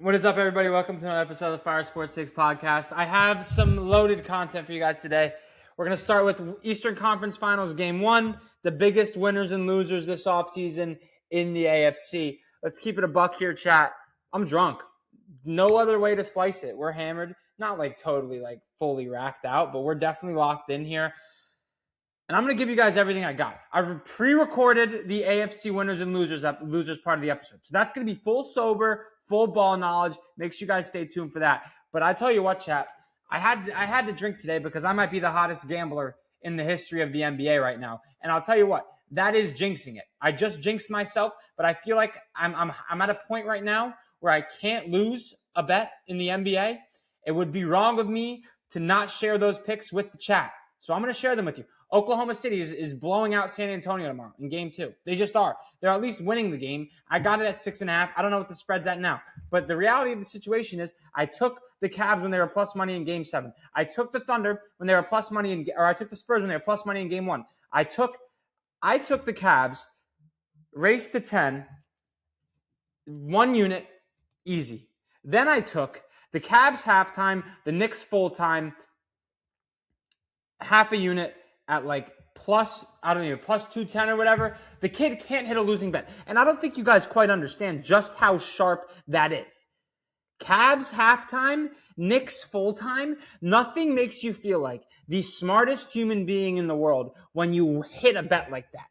What is up, everybody? Welcome to another episode of the Fire Sports 6 podcast. I have some loaded content for you guys today. We're going to start with Eastern Conference Finals Game 1, the biggest winners and losers this offseason in the AFC. Let's keep it a buck here, chat. I'm drunk. No other way to slice it. We're hammered. Not totally fully racked out, but we're definitely locked in here. And I'm going to give you guys everything I got. I've pre-recorded the AFC winners and losers part of the episode. So that's going to be full sober, full ball knowledge. Make sure you guys stay tuned for that. But I tell you what, chat, I had to drink today because I might be the hottest gambler in the history of the NBA right now. And I'll tell you what, that is jinxing it. I just jinxed myself, but I feel like I'm at a point right now where I can't lose a bet in the NBA. It would be wrong of me to not share those picks with the chat. So I'm going to share them with you. Oklahoma City is blowing out San Antonio tomorrow in game 2. They just are. They're at least winning the game. I got it at 6.5. I don't know what the spread's at now. But the reality of the situation is I took the Cavs when they were plus money in game 7. I took the Thunder when they were plus money I took the Spurs when they were plus money in game 1. I took the Cavs, race to 10, 1 unit, easy. Then I took the Cavs halftime, the Knicks full time, half a unit at plus 210 or whatever. The kid can't hit a losing bet. And I don't think you guys quite understand just how sharp that is. Cavs halftime, Knicks full time. Nothing makes you feel like the smartest human being in the world when you hit a bet like that.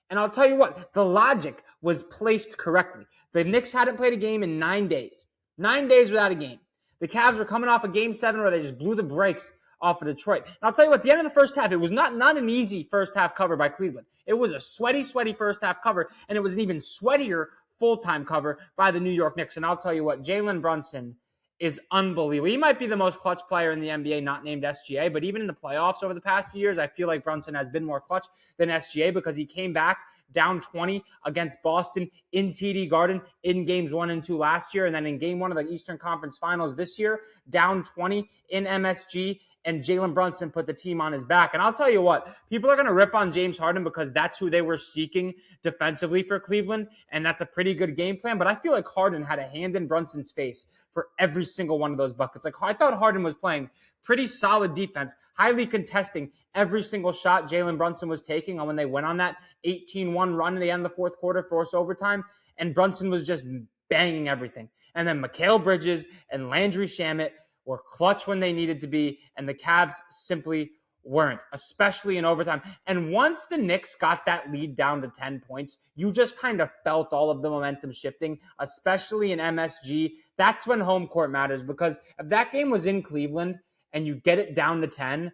And I'll tell you what, the logic was placed correctly. The Knicks hadn't played a game in 9 days. 9 days without a game. The Cavs were coming off a game 7 where they just blew the brakes off of Detroit. And I'll tell you what, at the end of the first half, it was not an easy first half cover by Cleveland. It was a sweaty first half cover, and it was an even sweatier full-time cover by the New York Knicks. And I'll tell you what, Jalen Brunson is unbelievable. He might be the most clutch player in the NBA, not named SGA, but even in the playoffs over the past few years, I feel like Brunson has been more clutch than SGA because he came back down 20 against Boston in TD Garden in games 1 and 2 last year. And then in game 1 of the Eastern Conference Finals this year, down 20 in MSG. And Jalen Brunson put the team on his back. And I'll tell you what, people are going to rip on James Harden because that's who they were seeking defensively for Cleveland, and that's a pretty good game plan. But I feel like Harden had a hand in Brunson's face for every single one of those buckets. I thought Harden was playing pretty solid defense, highly contesting every single shot Jalen Brunson was taking when they went on that 18-1 run in the end of the fourth quarter, forced overtime, and Brunson was just banging everything. And then Mikal Bridges and Landry Shamet were clutch when they needed to be, and the Cavs simply weren't, especially in overtime. And once the Knicks got that lead down to 10 points, you just kind of felt all of the momentum shifting, especially in MSG. That's when home court matters, because if that game was in Cleveland and you get it down to 10,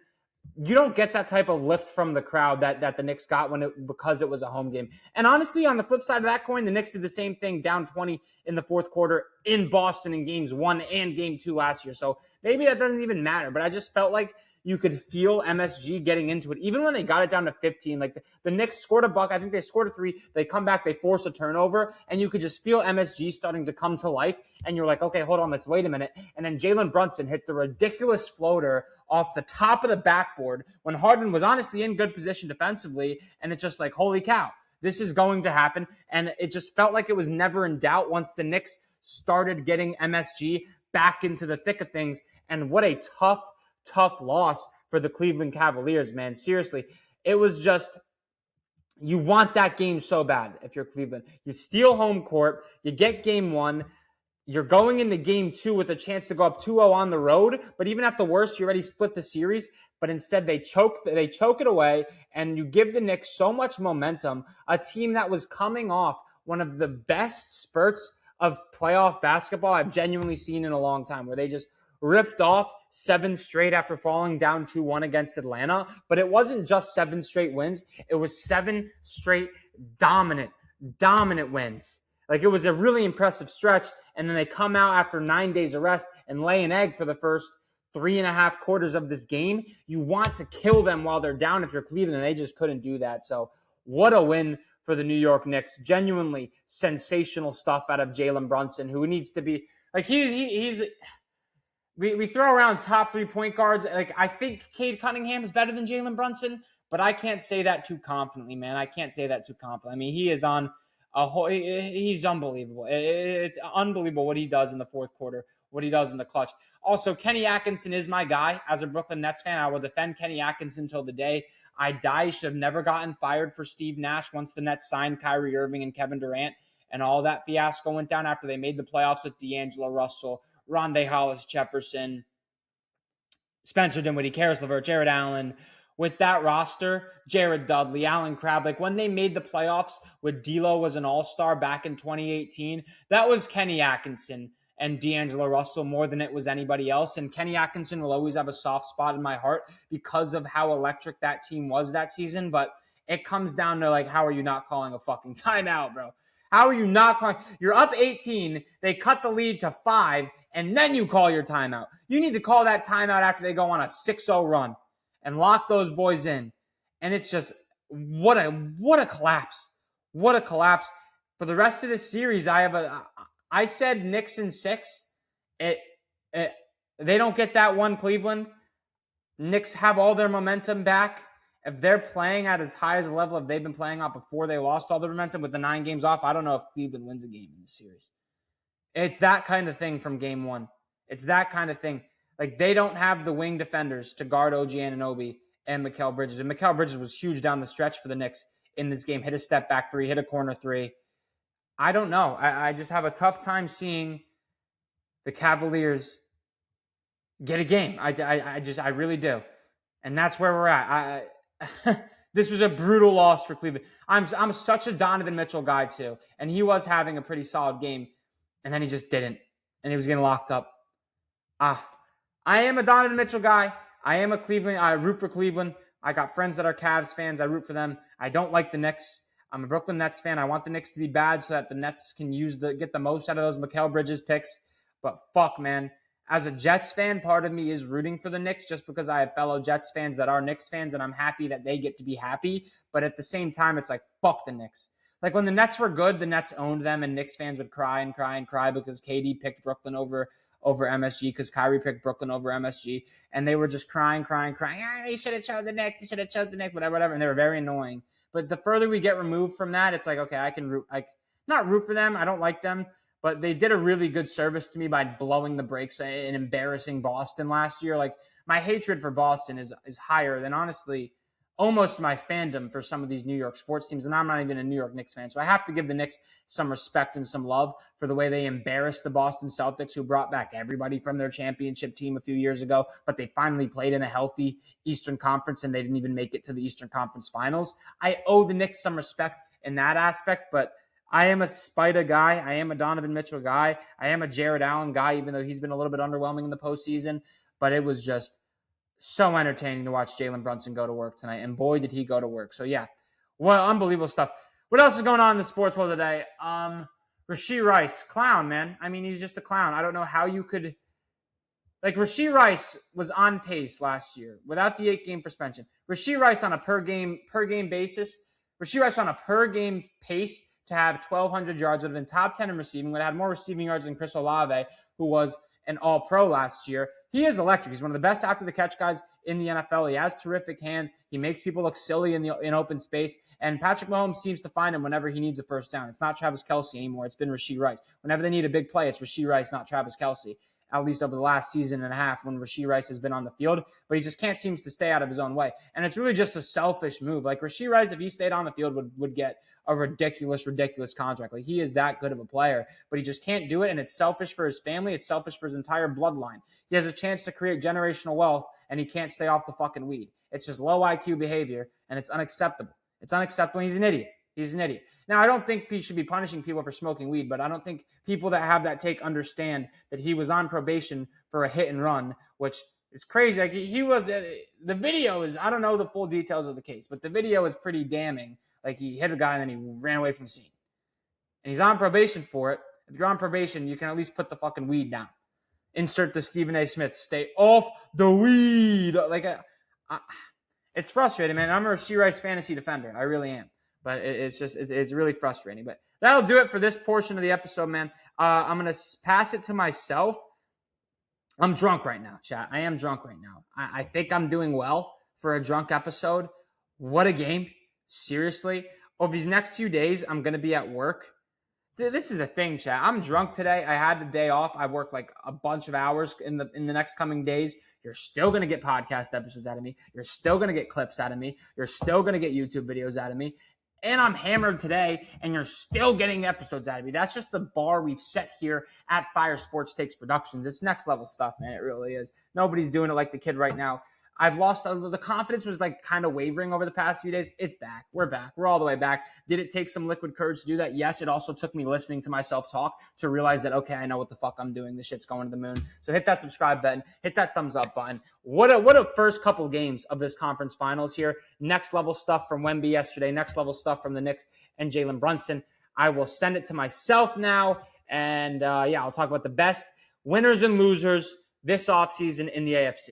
you don't get that type of lift from the crowd that the Knicks got because it was a home game. And honestly, on the flip side of that coin, the Knicks did the same thing, down 20 in the fourth quarter in Boston in games 1 and game 2 last year. So maybe that doesn't even matter, but I just felt like you could feel MSG getting into it. Even when they got it down to 15, the Knicks scored a buck. I think they scored a 3. They come back, they force a turnover, and you could just feel MSG starting to come to life. And you're like, okay, hold on, let's wait a minute. And then Jalen Brunson hit the ridiculous floater off the top of the backboard when Harden was honestly in good position defensively. And it's just like, holy cow, this is going to happen. And it just felt like it was never in doubt once the Knicks started getting MSG back into the thick of things. And what a tough loss for the Cleveland Cavaliers, man. Seriously, it was just, you want that game so bad if you're Cleveland. You steal home court, you get game 1, you're going into game 2 with a chance to go up 2-0 on the road, but even at the worst, you already split the series, but instead they choke it away, and you give the Knicks so much momentum, a team that was coming off one of the best spurts of playoff basketball I've genuinely seen in a long time, where they just ripped off 7 straight after falling down 2-1 against Atlanta. But it wasn't just 7 straight wins. It was 7 straight dominant wins. It was a really impressive stretch. And then they come out after 9 days of rest and lay an egg for the first 3.5 quarters of this game. You want to kill them while they're down if you're Cleveland, and they just couldn't do that. So what a win for the New York Knicks. Genuinely sensational stuff out of Jalen Brunson, who needs to be he's we throw around top 3 point guards. I think Cade Cunningham is better than Jalen Brunson, but I can't say that too confidently, man. I can't say that too confidently. I mean, he is on He's unbelievable. It's unbelievable what he does in the fourth quarter, what he does in the clutch. Also, Kenny Atkinson is my guy. As a Brooklyn Nets fan, I will defend Kenny Atkinson till the day I die. He should have never gotten fired for Steve Nash once the Nets signed Kyrie Irving and Kevin Durant, and all that fiasco went down after they made the playoffs with D'Angelo Russell, Rondae Hollis Jefferson, Spencer Dinwiddie, Karis LeVert, Jared Allen. With that roster, Jared Dudley, Allen Crabbe, like when they made the playoffs with D'Lo was an all-star back in 2018, that was Kenny Atkinson and D'Angelo Russell more than it was anybody else. And Kenny Atkinson will always have a soft spot in my heart because of how electric that team was that season. But it comes down to, like, how are you not calling a fucking timeout, bro? How are you not calling? You're up 18. They cut the lead to 5, and then you call your timeout. You need to call that timeout after they go on a 6-0 run and lock those boys in. And it's just, what a collapse. What a collapse. For the rest of this series, I said Knicks in 6. They don't get that one, Cleveland. Knicks have all their momentum back. If they're playing at as high as a level if they've been playing out before they lost all the momentum with the 9 games off, I don't know if Cleveland wins a game in this series. It's that kind of thing from game 1. It's that kind of thing. Like, they don't have the wing defenders to guard OG Anunoby and Mikal Bridges. And Mikal Bridges was huge down the stretch for the Knicks in this game. Hit a step back 3, hit a corner 3. I don't know. I just have a tough time seeing the Cavaliers get a game. I really do. And that's where we're at. This was a brutal loss for Cleveland. I'm such a Donovan Mitchell guy too. And he was having a pretty solid game. And then he just didn't. And he was getting locked up. I am a Donovan Mitchell guy. I am a Cleveland. I root for Cleveland. I got friends that are Cavs fans. I root for them. I don't like the Knicks. I'm a Brooklyn Nets fan. I want the Knicks to be bad so that the Nets can get the most out of those Mikal Bridges picks. But fuck, man. As a Jets fan, part of me is rooting for the Knicks just because I have fellow Jets fans that are Knicks fans, and I'm happy that they get to be happy. But at the same time, it's like, fuck the Knicks. Like, when the Nets were good, the Nets owned them, and Knicks fans would cry and cry and cry because KD picked Brooklyn over MSG, because Kyrie picked Brooklyn over MSG, and they were just crying. They should have chosen the Knicks. They should have chosen the Knicks, whatever. And they were very annoying. But the further we get removed from that, it's like, okay, I can not root for them. I don't like them, but they did a really good service to me by blowing the brakes and embarrassing Boston last year. Like, my hatred for Boston is higher than, honestly, almost my fandom for some of these New York sports teams. And I'm not even a New York Knicks fan. So I have to give the Knicks some respect and some love for the way they embarrassed the Boston Celtics, who brought back everybody from their championship team a few years ago, but they finally played in a healthy Eastern Conference and they didn't even make it to the Eastern Conference Finals. I owe the Knicks some respect in that aspect, but I am a Spida guy. I am a Donovan Mitchell guy. I am a Jared Allen guy, even though he's been a little bit underwhelming in the postseason. But it was just so entertaining to watch Jalen Brunson go to work tonight. And boy, did he go to work. So, yeah, well, unbelievable stuff. What else is going on in the sports world today? Rashee Rice, clown, man. I mean, he's just a clown. I don't know how you could. Like, Rashee Rice was on pace last year without the 8-game suspension. Rashee Rice on a per game basis. Rashee Rice on a per game pace to have 1,200 yards, would have been top 10 in receiving, would have had more receiving yards than Chris Olave, who was an all-pro last year. He is electric. He's one of the best after-the-catch guys in the NFL. He has terrific hands. He makes people look silly in open space. And Patrick Mahomes seems to find him whenever he needs a first down. It's not Travis Kelce anymore. It's been Rashee Rice. Whenever they need a big play, it's Rashee Rice, not Travis Kelce, at least over the last season and a half when Rashee Rice has been on the field. But he just can't seem to stay out of his own way. And it's really just a selfish move. Like, Rashee Rice, if he stayed on the field, would get a ridiculous contract. Like, he is that good of a player, but he just can't do it. And it's selfish for his family. It's selfish for his entire bloodline. He has a chance to create generational wealth, and he can't stay off the fucking weed. It's just low IQ behavior, and it's unacceptable. It's unacceptable. He's an idiot. He's an idiot. Now, I don't think he should be punishing people for smoking weed, but I don't think people that have that take understand that he was on probation for a hit and run, which is crazy. Like, he was, the video is, I don't know the full details of the case, but the video is pretty damning. Like, he hit a guy and then he ran away from the scene. And he's on probation for it. If you're on probation, you can at least put the fucking weed down. Insert the Stephen A. Smith, stay off the weed. Like, it's frustrating, man. I'm a Rashee Rice fantasy defender. I really am. But it's really frustrating. But that'll do it for this portion of the episode, man. I'm going to pass it to myself. I'm drunk right now, chat. I am drunk right now. I think I'm doing well for a drunk episode. What a game. Seriously. over these next few days, I'm going to be at work. This is the thing, chat. I'm drunk today. I had the day off. I worked like a bunch of hours in the next coming days. You're still going to get podcast episodes out of me. You're still going to get clips out of me. You're still going to get YouTube videos out of me. And I'm hammered today, and you're still getting episodes out of me. That's just the bar we've set here at Fire Sports Takes Productions. It's next level stuff, man. It really is. Nobody's doing it like the kid right now. I've lost the confidence was like kind of wavering over the past few days. It's back. We're back. We're all the way back. Did it take some liquid courage to do that? Yes. It also took me listening to myself talk to realize that, okay, I know what the fuck I'm doing. This shit's going to the moon. So hit that subscribe button, hit that thumbs up button. What a first couple games of this conference finals here. Next level stuff from Wemby yesterday. Next level stuff from the Knicks and Jalen Brunson. I will send it to myself now. And I'll talk about the best winners and losers this offseason in the AFC.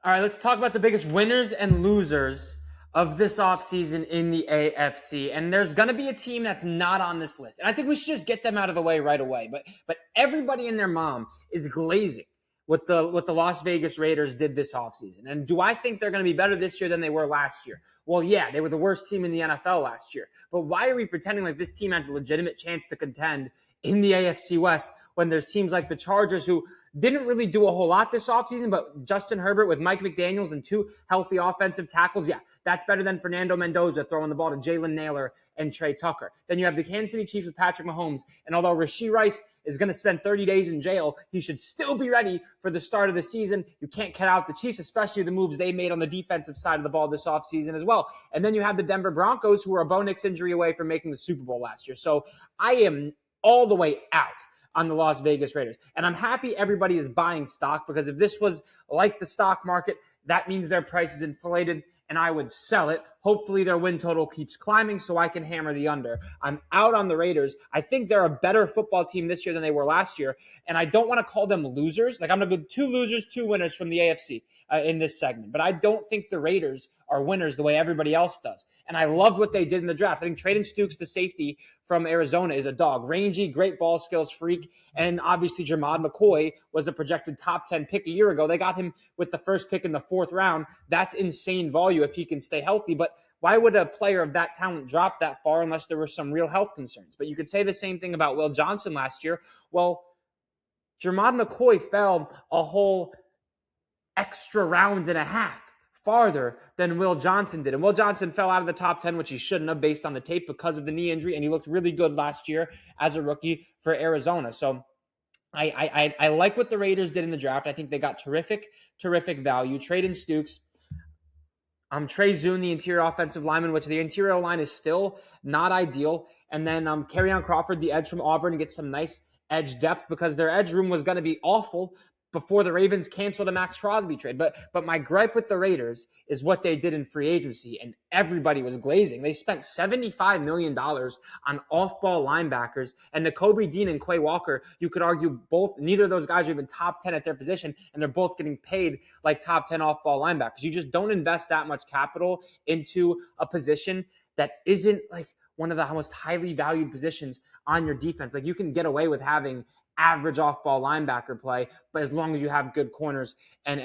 All right, let's talk about the biggest winners and losers of this offseason in the AFC. And there's going to be a team that's not on this list. And I think we should just get them out of the way right away. But everybody and their mom is glazing what the Las Vegas Raiders did this offseason. And do I think they're going to be better this year than they were last year? Well, yeah, they were the worst team in the NFL last year. But why are we pretending like this team has a legitimate chance to contend in the AFC West when there's teams like the Chargers who didn't really do a whole lot this offseason, but Justin Herbert with Mike McDaniels and 2 healthy offensive tackles, yeah, that's better than Fernando Mendoza throwing the ball to Jalen Nailor and Trey Tucker. Then you have the Kansas City Chiefs with Patrick Mahomes, and although Rashee Rice is going to spend 30 days in jail, he should still be ready for the start of the season. You can't cut out the Chiefs, especially the moves they made on the defensive side of the ball this offseason as well. And then you have the Denver Broncos, who were a Bo Nix injury away from making the Super Bowl last year. So I am all the way out on the Las Vegas Raiders. And I'm happy everybody is buying stock, because if this was like the stock market, that means their price is inflated and I would sell it. Hopefully their win total keeps climbing so I can hammer the under. I'm out on the Raiders. I think they're a better football team this year than they were last year. And I don't want to call them losers. Like, I'm going to go 2 losers, 2 winners from the AFC in this segment. But I don't think the Raiders are winners the way everybody else does. And I loved what they did in the draft. I think Traden Stukes, the safety from Arizona, is a dog. Rangy, great ball skills freak. And obviously Jermod McCoy was a projected top 10 pick a year ago. They got him with the first pick in the 4th round. That's insane value if he can stay healthy. But why would a player of that talent drop that far unless there were some real health concerns? But you could say the same thing about Will Johnson last year. Well, Jermod McCoy fell a whole extra round and a half farther than Will Johnson did. And Will Johnson fell out of the top 10, which he shouldn't have based on the tape because of the knee injury. And he looked really good last year as a rookie for Arizona. So I like what the Raiders did in the draft. I think they got terrific value. Traden Stukes. Trey Zune, the interior offensive lineman, which the interior line is still not ideal. And then Kerryon Crawford, the edge from Auburn, and get some nice edge depth because their edge room was going to be awful before the Ravens canceled a Max Crosby trade. But my gripe with the Raiders is what they did in free agency, and everybody was glazing. They spent $75 million on off-ball linebackers, and Nakobe Dean and Quay Walker, you could argue neither of those guys are even top 10 at their position, and they're both getting paid like top 10 off-ball linebackers. You just don't invest that much capital into a position that isn't like one of the most highly valued positions on your defense. Like, you can get away with having average off-ball linebacker play, but as long as you have good corners and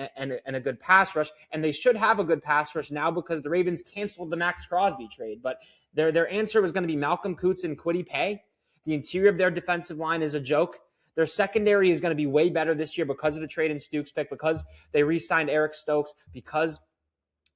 a good pass rush, and they should have a good pass rush now because the Ravens canceled the Max Crosby trade. But their answer was going to be Malcolm Koonce and Kwity Paye. The interior of their defensive line is a joke. Their secondary is going to be way better this year because of the Traden Stukes pick, because they re-signed Eric Stokes, because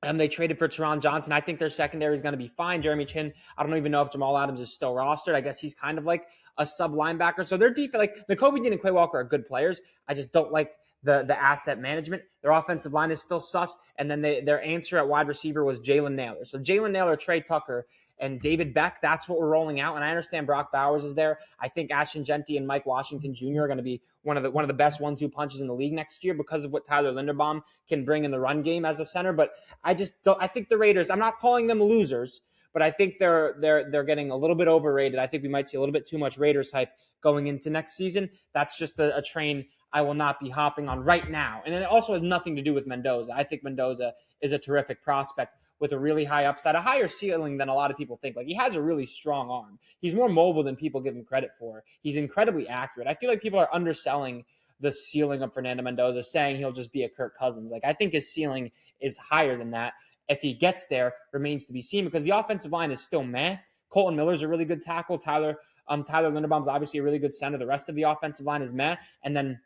they traded for Teron Johnson. I think their secondary is going to be fine. Jeremy Chin, I don't even know if Jamal Adams is still rostered. I guess he's kind of like a sub linebacker. So their defense, like Nakobe Dean and Quay Walker, are good players. I just don't like the asset management. Their offensive line is still sus. And then their answer at wide receiver was Jalen Nailor. So Jalen Nailor, Trey Tucker, and David Beck, that's what we're rolling out. And I understand Brock Bowers is there. I think Ashton Genty and Mike Washington Jr. are going to be one of the best 1-2 punches in the league next year because of what Tyler Linderbaum can bring in the run game as a center. But I think the Raiders, I'm not calling them losers, but I think they're getting a little bit overrated. I think we might see a little bit too much Raiders hype going into next season. That's just a train I will not be hopping on right now. And it also has nothing to do with Mendoza. I think Mendoza is a terrific prospect with a really high upside, a higher ceiling than a lot of people think. Like, he has a really strong arm. He's more mobile than people give him credit for. He's incredibly accurate. I feel like people are underselling the ceiling of Fernando Mendoza, saying he'll just be a Kirk Cousins. Like, I think his ceiling is higher than that. if he gets there remains to be seen because the offensive line is still meh. Colton Miller's a really good tackle. Tyler Linderbaum's obviously a really good center. The rest of the offensive line is meh. And then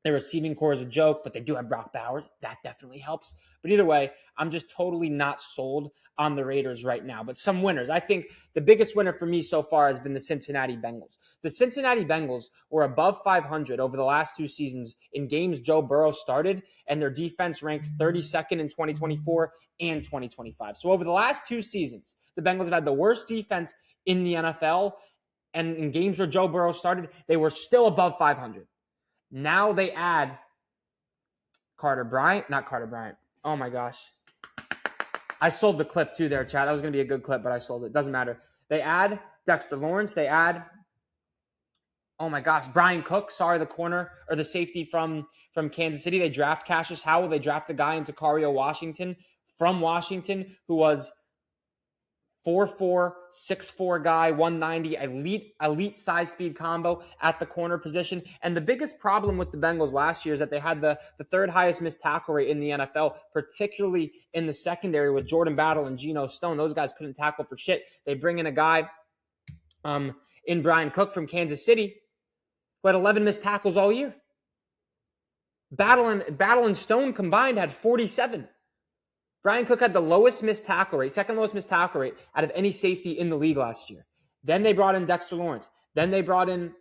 their receiving core is a joke, but they do have Brock Bowers. That definitely helps. But either way, I'm just totally not sold on the Raiders right now. But some winners. I think the biggest winner for me so far has been the Cincinnati Bengals. The Cincinnati Bengals were above 500 over the last 2 seasons in games Joe Burrow started, and their defense ranked 32nd in 2024 and 2025. So over the last 2 seasons, the Bengals have had the worst defense in the NFL, and in games where Joe Burrow started, they were still above 500. Now they add not Carter Bryant. Oh my gosh. I sold the clip too there, chat. That was going to be a good clip, but I sold it. Doesn't matter. They add Dexter Lawrence. They add, oh my gosh, Brian Cook. Sorry, the corner or the safety from Kansas City. They draft Cassius Howell. They draft the guy in Takario Washington from Washington who was 4'4", 6'4" guy, 190, elite size speed combo at the corner position. And the biggest problem with the Bengals last year is that they had the third highest missed tackle rate in the NFL, particularly in the secondary with Jordan Battle and Geno Stone. Those guys couldn't tackle for shit. They bring in a guy in Brian Cook from Kansas City who had 11 missed tackles all year. Battle and Stone combined had 47. Brian Cook had the lowest missed tackle rate, second lowest missed tackle rate out of any safety in the league last year. Then they brought in Dexter Lawrence. Then they brought in,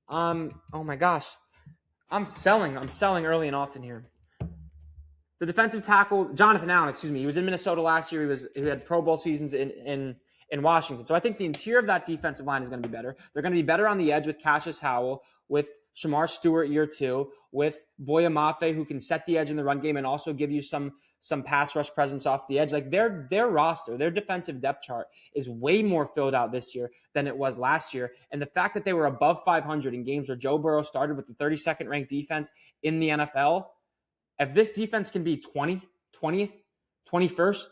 oh my gosh, I'm selling early and often here. The defensive tackle, Jonathan Allen, he was in Minnesota last year. He had Pro Bowl seasons in Washington. So I think the interior of that defensive line is going to be better. They're going to be better on the edge with Cassius Howell, with Shamar Stewart year 2, with Boya Mafe, who can set the edge in the run game and also give you some pass rush presence off the edge. Like their roster, their defensive depth chart is way more filled out this year than it was last year. And the fact that they were above 500 in games where Joe Burrow started with the 32nd ranked defense in the NFL, if this defense can be 20th, 21st,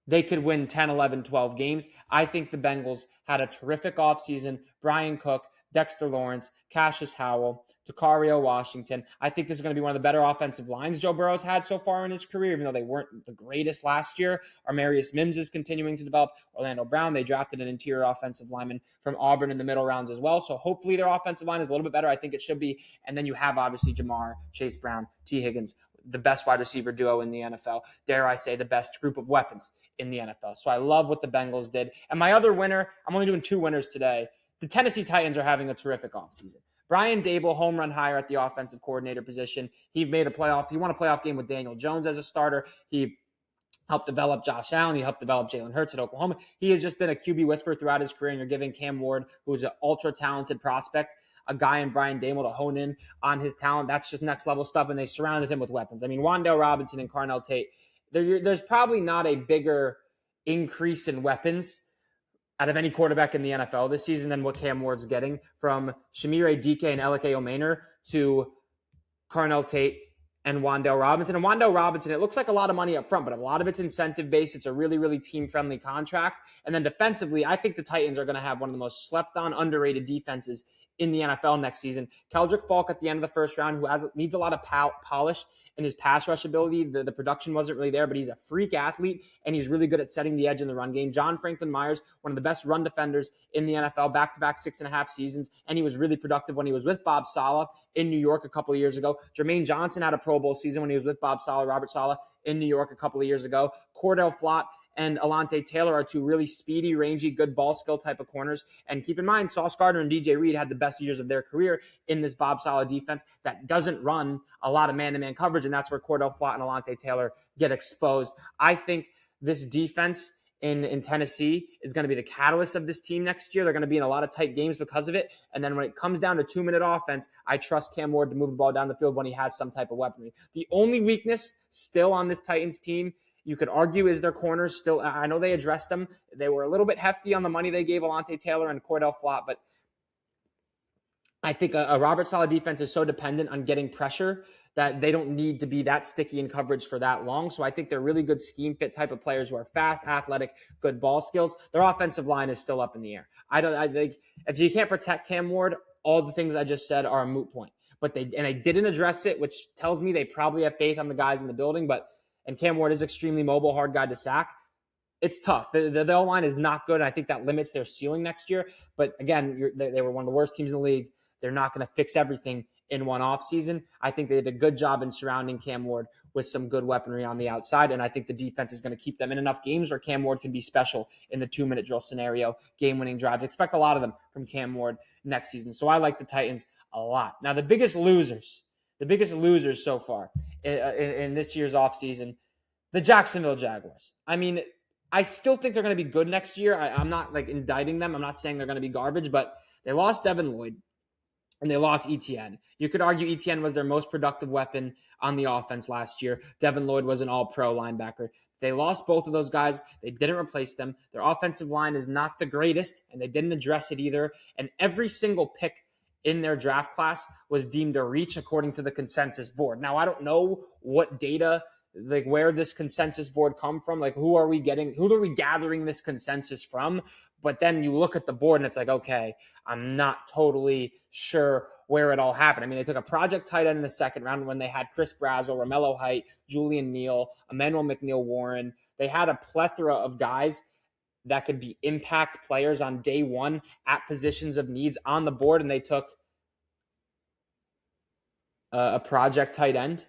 they could win 10, 11, 12 games. I think the Bengals had a terrific offseason. Brian Cook, Dexter Lawrence, Cassius Howell, Takario Washington. I think this is going to be one of the better offensive lines Joe Burrow's had so far in his career, even though they weren't the greatest last year. Armarius Mims is continuing to develop. Orlando Brown, they drafted an interior offensive lineman from Auburn in the middle rounds as well. So hopefully their offensive line is a little bit better. I think it should be. And then you have obviously Jamar, Chase Brown, T. Higgins, the best wide receiver duo in the NFL. Dare I say the best group of weapons in the NFL. So I love what the Bengals did. And my other winner, I'm only doing 2 winners today. The Tennessee Titans are having a terrific offseason. Brian Dable, home run hire at the offensive coordinator position. He won a playoff game with Daniel Jones as a starter. He helped develop Josh Allen. He helped develop Jalen Hurts at Oklahoma. He has just been a QB whisperer throughout his career, and you're giving Cam Ward, who's an ultra-talented prospect, a guy in Brian Dable to hone in on his talent. That's just next-level stuff, and they surrounded him with weapons. I mean, Wan'Dale Robinson and Carnell Tate, there's probably not a bigger increase in weapons out of any quarterback in the NFL this season than what Cam Ward's getting, from Shamire Dike and Elike Omener to Carnell Tate and Wan'Dale Robinson. And Wan'Dale Robinson, it looks like a lot of money up front, but a lot of it's incentive-based. It's a really, really team-friendly contract. And then defensively, I think the Titans are going to have one of the most slept-on, underrated defenses in the NFL next season. Keldrick Falk at the end of the first round, who needs a lot of polish in his pass rush ability. The production wasn't really there, but he's a freak athlete, and he's really good at setting the edge in the run game. John Franklin Myers, one of the best run defenders in the NFL, back-to-back 6.5 seasons, and he was really productive when he was with Bob Saleh in New York a couple of years ago. Jermaine Johnson had a Pro Bowl season when he was with Bob Saleh, Robert Saleh, in New York a couple of years ago. Cordell Flott and Alante Taylor are 2 really speedy, rangy, good ball skill type of corners. And keep in mind, Sauce Gardner and DJ Reed had the best years of their career in this Bob Saleh defense that doesn't run a lot of man-to-man coverage, and that's where Cordell Flott and Alante Taylor get exposed. I think this defense in Tennessee is going to be the catalyst of this team next year. They're going to be in a lot of tight games because of it. And then when it comes down to 2-minute offense, I trust Cam Ward to move the ball down the field when he has some type of weaponry. The only weakness still on this Titans team, you could argue, is their corners. Still, I know they addressed them. They were a little bit hefty on the money they gave Alante Taylor and Cordell Flott, but I think a Robert Saleh defense is so dependent on getting pressure that they don't need to be that sticky in coverage for that long. So I think they're really good scheme fit type of players who are fast, athletic, good ball skills. Their offensive line is still up in the air. I think if you can't protect Cam Ward, all the things I just said are a moot point. But they didn't address it, which tells me they probably have faith on the guys in the building. But and Cam Ward is extremely mobile, hard guy to sack, it's tough. The O-line is not good. I think that limits their ceiling next year. But again, they were one of the worst teams in the league. They're not going to fix everything in one offseason. I think they did a good job in surrounding Cam Ward with some good weaponry on the outside. And I think the defense is going to keep them in enough games where Cam Ward can be special in the 2-minute drill scenario, game-winning drives. Expect a lot of them from Cam Ward next season. So I like the Titans a lot. Now, the biggest losers so far in this year's offseason, the Jacksonville Jaguars. I mean, I still think they're going to be good next year. I'm not like indicting them. I'm not saying they're going to be garbage, but they lost Devin Lloyd and they lost ETN. You could argue ETN was their most productive weapon on the offense last year. Devin Lloyd was an all-pro linebacker. They lost both of those guys. They didn't replace them. Their offensive line is not the greatest, and they didn't address it either. And every single pick in their draft class was deemed a reach according to the consensus board. Now, I don't know what data, like where this consensus board come from, like who are we gathering this consensus from? But then you look at the board and it's like, okay, I'm not totally sure where it all happened. I mean, they took a project tight end in the second round when they had Chris Brazzell, Romello Height, Julian Neal, Emmanuel McNeil-Warren. They had a plethora of guys that could be impact players on day one at positions of needs on the board, and they took a project tight end.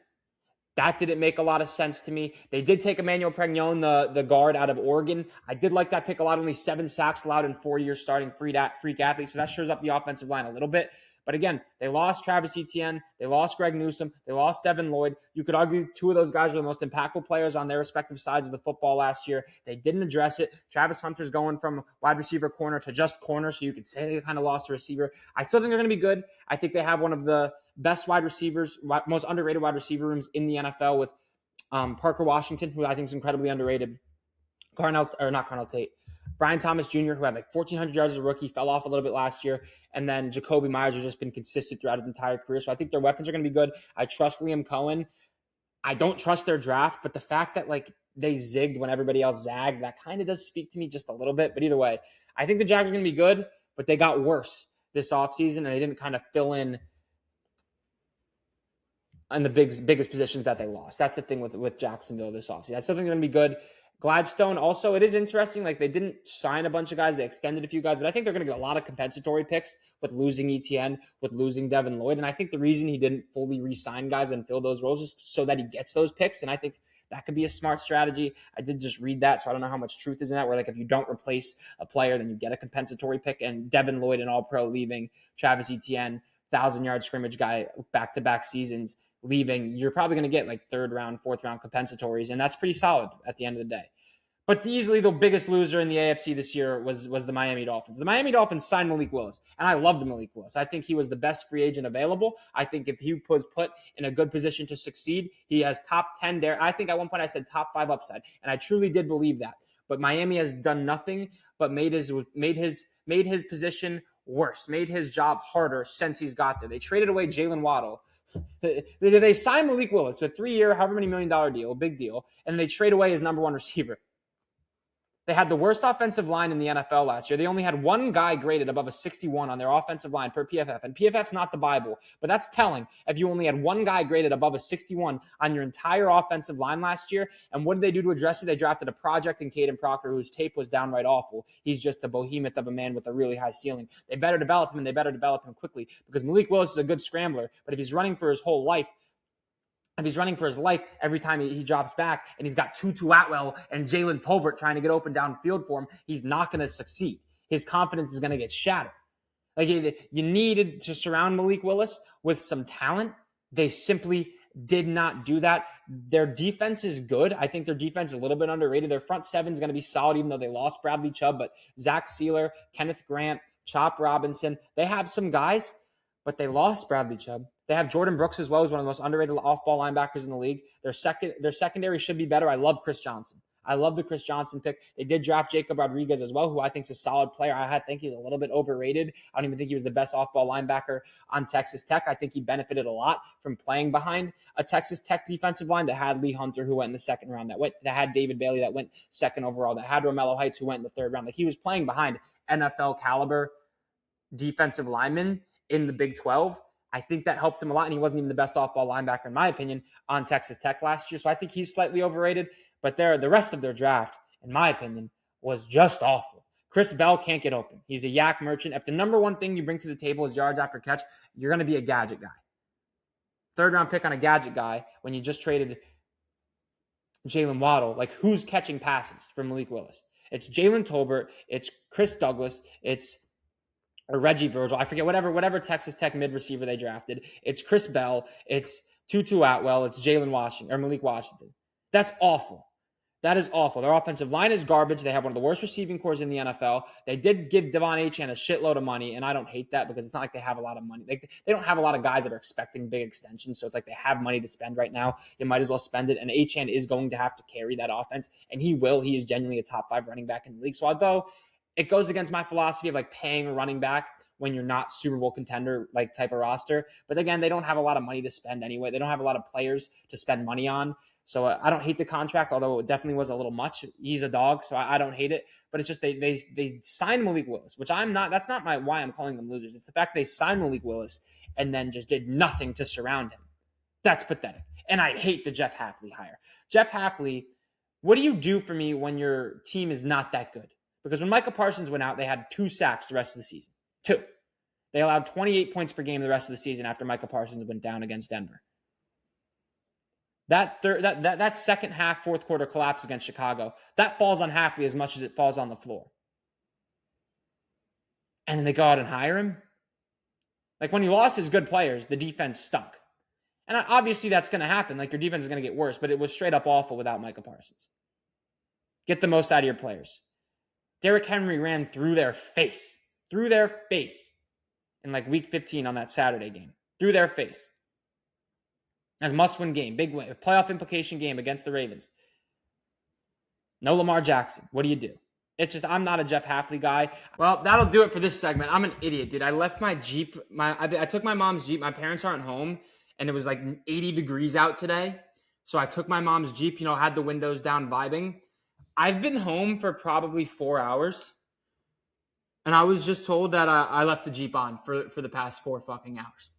That didn't make a lot of sense to me. They did take Emmanuel Pregnon, the guard out of Oregon. I did like that pick a lot. Only 7 sacks allowed in 4 years starting freak athlete. So that shows up the offensive line a little bit. But again, they lost Travis Etienne. They lost Greg Newsome. They lost Devin Lloyd. You could argue 2 of those guys were the most impactful players on their respective sides of the football last year. They didn't address it. Travis Hunter's going from wide receiver corner to just corner, so you could say they kind of lost a receiver. I still think they're going to be good. I think they have one of the best wide receivers, most underrated wide receiver rooms in the NFL with Parker Washington, who I think is incredibly underrated. Brian Thomas Jr., who had like 1,400 yards as a rookie, fell off a little bit last year. And then Jacoby Myers has just been consistent throughout his entire career. So I think their weapons are going to be good. I trust Liam Cohen. I don't trust their draft, but the fact that like they zigged when everybody else zagged, that kind of does speak to me just a little bit. But either way, I think the Jags are going to be good, but they got worse this offseason and they didn't kind of fill in the biggest positions that they lost. That's the thing with Jacksonville this offseason. I still think they're going to be good. Gladstone, also, it is interesting. Like, they didn't sign a bunch of guys. They extended a few guys, but I think they're going to get a lot of compensatory picks with losing ETN, with losing Devin Lloyd. And I think the reason he didn't fully re-sign guys and fill those roles is so that he gets those picks. And I think that could be a smart strategy. I did just read that, so I don't know how much truth is in that, where, like, if you don't replace a player, then you get a compensatory pick. And Devin Lloyd, an all-pro, leaving. Travis Etienne, 1,000-yard scrimmage guy, back-to-back seasons, leaving. You're probably going to get like 3rd round, 4th round compensatories, and that's pretty solid at the end of the day. But easily the biggest loser in the AFC this year was the Miami Dolphins. The Miami Dolphins signed Malik Willis, and I loved Malik Willis. I think he was the best free agent available. I think if he was put in a good position to succeed, he has top 10 there. I think at one point I said top 5 upside, and I truly did believe that. But Miami has done nothing but made his position worse, made his job harder since he's got there. They traded away Jalen Waddle. They signed Malik Willis to a 3-year, however many $1 million deal, big deal, and they trade away his number 1 receiver. They had the worst offensive line in the NFL last year. They only had 1 guy graded above a 61 on their offensive line per PFF. And PFF's not the Bible, but that's telling if you only had 1 guy graded above a 61 on your entire offensive line last year. And what did they do to address it? They drafted a project in Caden Proctor, whose tape was downright awful. He's just a behemoth of a man with a really high ceiling. They better develop him, and they better develop him quickly, because Malik Willis is a good scrambler. But if he's running for his life every time he drops back, and he's got Tutu Atwell and Jalen Tolbert trying to get open downfield for him, he's not going to succeed. His confidence is going to get shattered. Like, you needed to surround Malik Willis with some talent. They simply did not do that. Their defense is good. I think their defense is a little bit underrated. Their front 7 is going to be solid, even though they lost Bradley Chubb. But Zach Sealer, Kenneth Grant, Chop Robinson, they have some guys, but they lost Bradley Chubb. They have Jordan Brooks as well, who's one of the most underrated off-ball linebackers in the league. Their secondary should be better. I love Chris Johnson. I love the Chris Johnson pick. They did draft Jacob Rodriguez as well, who I think is a solid player. I think he's a little bit overrated. I don't even think he was the best off-ball linebacker on Texas Tech. I think he benefited a lot from playing behind a Texas Tech defensive line that had Lee Hunter, who went in the 2nd round, that had David Bailey, that went 2nd overall, that had Romello Heights, who went in the 3rd round. Like, he was playing behind NFL caliber defensive linemen in the Big 12. I think that helped him a lot, and he wasn't even the best off-ball linebacker, in my opinion, on Texas Tech last year. So I think he's slightly overrated. But the rest of their draft, in my opinion, was just awful. Chris Bell can't get open. He's a yak merchant. If the number one thing you bring to the table is yards after catch, you're going to be a gadget guy. Third-round pick on a gadget guy when you just traded Jalen Waddle. Like, who's catching passes for Malik Willis? It's Jalen Tolbert. It's Chris Douglas. It's Reggie Virgil. I forget, whatever Texas Tech mid-receiver they drafted. It's Chris Bell. It's Tutu Atwell. It's Malik Washington. That's awful. That is awful. Their offensive line is garbage. They have one of the worst receiving corps in the NFL. They did give Devon Achane a shitload of money, and I don't hate that because it's not like they have a lot of money. They don't have a lot of guys that are expecting big extensions, so it's like they have money to spend right now. You might as well spend it, and Achane is going to have to carry that offense, and he will. He is genuinely a top 5 running back in the league. So although it goes against my philosophy of like paying a running back when you're not Super Bowl contender like type of roster, but again, they don't have a lot of money to spend anyway. They don't have a lot of players to spend money on. So I don't hate the contract, although it definitely was a little much. He's a dog, so I don't hate it. But it's just they signed Malik Willis, which I'm not. That's not why I'm calling them losers. It's the fact they signed Malik Willis and then just did nothing to surround him. That's pathetic. And I hate the Jeff Hafley hire. Jeff Hafley, what do you do for me when your team is not that good? Because when Micah Parsons went out, they had 2 sacks the rest of the season. 2. They allowed 28 points per game the rest of the season after Micah Parsons went down against Denver. That second half, fourth quarter collapse against Chicago, that falls on Hafley as much as it falls on the floor. And then they go out and hire him? Like, when he lost his good players, the defense stunk. And obviously that's going to happen. Like, your defense is going to get worse, but it was straight up awful without Micah Parsons. Get the most out of your players. Derrick Henry ran through their face in like week 15 on that Saturday game. Through their face. A must-win game, big win, playoff implication game against the Ravens. No Lamar Jackson. What do you do? It's just, I'm not a Jeff Hafley guy. Well, that'll do it for this segment. I'm an idiot, dude. I left my Jeep. I took my mom's Jeep. My parents aren't home, and it was like 80 degrees out today. So I took my mom's Jeep, had the windows down, vibing. I've been home for probably 4 hours, and I was just told that I left the Jeep on for the past 4 fucking hours.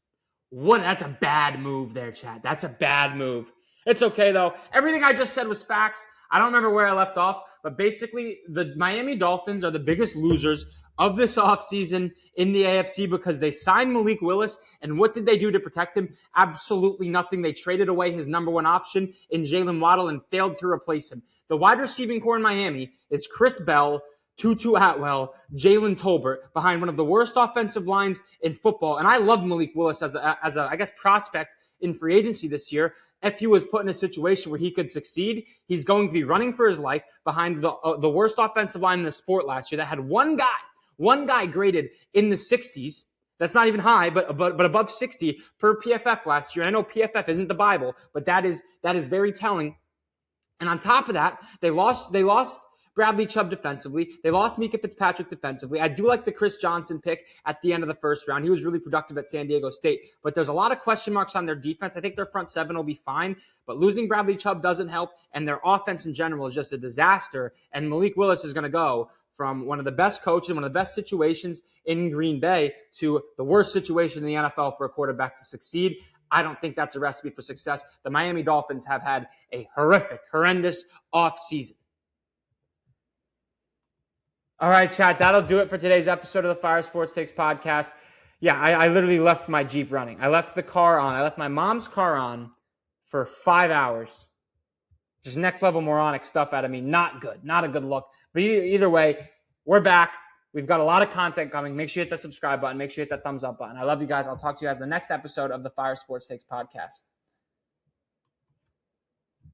That's a bad move there, Chad. That's a bad move. It's okay, though. Everything I just said was facts. I don't remember where I left off, but basically, the Miami Dolphins are the biggest losers of this offseason in the AFC because they signed Malik Willis, and what did they do to protect him? Absolutely nothing. They traded away his number 1 option in Jalen Waddle and failed to replace him. The wide receiving core in Miami is Chris Bell, Tutu Atwell, Jalen Tolbert, behind one of the worst offensive lines in football. And I love Malik Willis as a I guess, prospect in free agency this year. If he was put in a situation where he could succeed, he's going to be running for his life behind the worst offensive line in the sport last year that had one guy graded in the 60s. That's not even high, but above 60 per PFF last year. And I know PFF isn't the Bible, but that is very telling. And on top of that, they lost Bradley Chubb defensively. They lost Mika Fitzpatrick defensively. I do like the Chris Johnson pick at the end of the first round. He was really productive at San Diego State, but there's a lot of question marks on their defense. I think their front 7 will be fine, but losing Bradley Chubb doesn't help, and their offense in general is just a disaster, and Malik Willis is going to go from one of the best coaches, one of the best situations in Green Bay to the worst situation in the NFL for a quarterback to succeed. I don't think that's a recipe for success. The Miami Dolphins have had a horrendous offseason. All right, chat, that'll do it for today's episode of the Fire Sports Takes podcast. Yeah, I literally left my Jeep running. I left the car on. I left my mom's car on for 5 hours. Just next level moronic stuff out of me. Not good. Not a good look. But either way, we're back. We've got a lot of content coming. Make sure you hit that subscribe button. Make sure you hit that thumbs up button. I love you guys. I'll talk to you guys in the next episode of the Fire Sports Takes podcast.